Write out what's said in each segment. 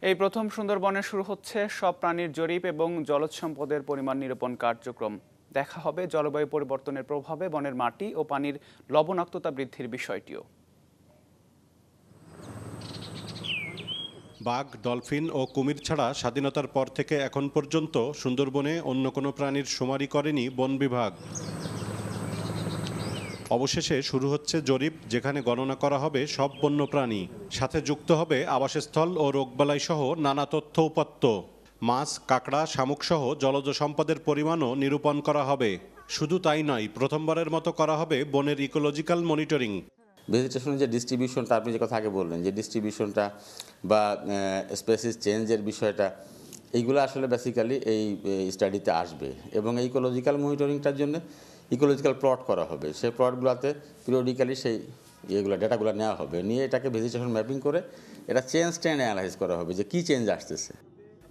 এই প্রথম সুন্দরবনে শুরু হচ্ছে সব প্রাণীর জরিপ এবং জলজ সম্পদের পরিমাণ নিরূপণ কার্যক্রম। দেখা হবে জলবায়ু পরিবর্তনের প্রভাবে বনের মাটি ও পানির লবণাক্ততা বৃদ্ধির বিষয়টিও। বাঘ, ডলফিন ও কুমির ছাড়া স্বাধীনতার পর থেকে এখন পর্যন্ত সুন্দরবনে অন্য কোনো প্রাণীর শুমারি করেনি বন বিভাগ। অবশেষে শুরু হচ্ছে জরিপ, যেখানে গণনা করা হবে সব বন্য প্রাণী, সাথে যুক্ত হবে আবাসস্থল ও রোগবালাই সহ নানা তথ্য উপাত্ত। মাছ, কাঁকড়া, শামুক সহ জলজ সম্পদের পরিমাণও নিরূপণ করা হবে। শুধু তাই নয়, প্রথমবারের মতো করা হবে বনের ইকোলজিক্যাল মনিটরিং। ভেজিটেশনের যে ডিস্ট্রিবিউশনটা আপনি যে কথা আগে বললেন, যে ডিস্ট্রিবিউশনটা বা স্পেসিস চেঞ্জের বিষয়টা, এইগুলো আসলে বেসিক্যালি এই স্টাডিতে আসবে এবং এই ইকোলজিক্যাল মনিটরিংটার জন্য ইকোলজিক্যাল প্লট করা হবে। সেই প্লটগুলোতে পিরিয়ডিক্যালি সেই ডেটাগুলো নেওয়া হবে, নিয়ে এটাকে ভেজিটেশন ম্যাপিং করে এটা চেঞ্জ ট্রেন্ড অ্যানালাইজ করা হবে যে কী চেঞ্জ আসতেছে।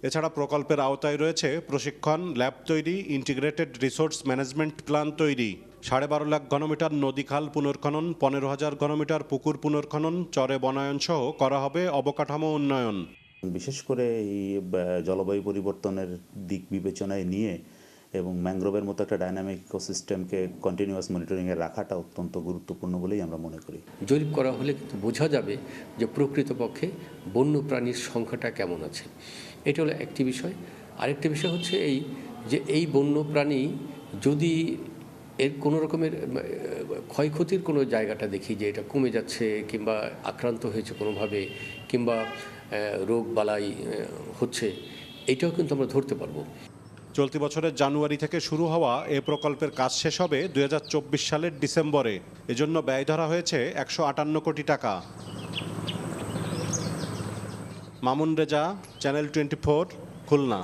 এছাড়া প্রকল্পের আওতায় রয়েছে প্রশিক্ষণ, ল্যাব তৈরি, ইন্টিগ্রেটেড রিসোর্স ম্যানেজমেন্ট প্ল্যান তৈরি, 12.5 লাখ ঘনমিটার নদী খাল পুনর্খনন, 15,000 ঘনমিটার পুকুর পুনর্খনন, চরে বনায়ন সহ করা হবে অবকাঠামো উন্নয়ন। বিশেষ করে এই জলবায়ু পরিবর্তনের দিক বিবেচনায় নিয়ে এবং ম্যানগ্রোভের মতো একটা ডাইনামিক ইকোসিস্টেমকে কন্টিনিউয়াস মনিটরিংয়ে রাখাটা অত্যন্ত গুরুত্বপূর্ণ বলেই আমরা মনে করি। জরিপ করা হলে কিন্তু বোঝা যাবে যে প্রকৃতপক্ষে বন্য প্রাণীর সংখ্যাটা কেমন আছে। এটা হলো একটি বিষয়। আরেকটি বিষয় হচ্ছে এই বন্য প্রাণী যদি এর কোনো রকমের ক্ষয়ক্ষতির কোনো জায়গাটা দেখি যে এটা কমে যাচ্ছে কিংবা আক্রান্ত হয়েছে কোনোভাবে কিংবা রোগ বালাই হচ্ছে, এটাও কিন্তু আমরা ধরতে পারবো। চলতি বছরের জানুয়ারি থেকে শুরু হওয়া এ প্রকল্পের কাজ শেষ হবে 2024 সালের ডিসেম্বরে। এজন্য ব্যয় ধরা হয়েছে 158 কোটি টাকা। মামুন রেজা, চ্যানেল 24, খুলনা।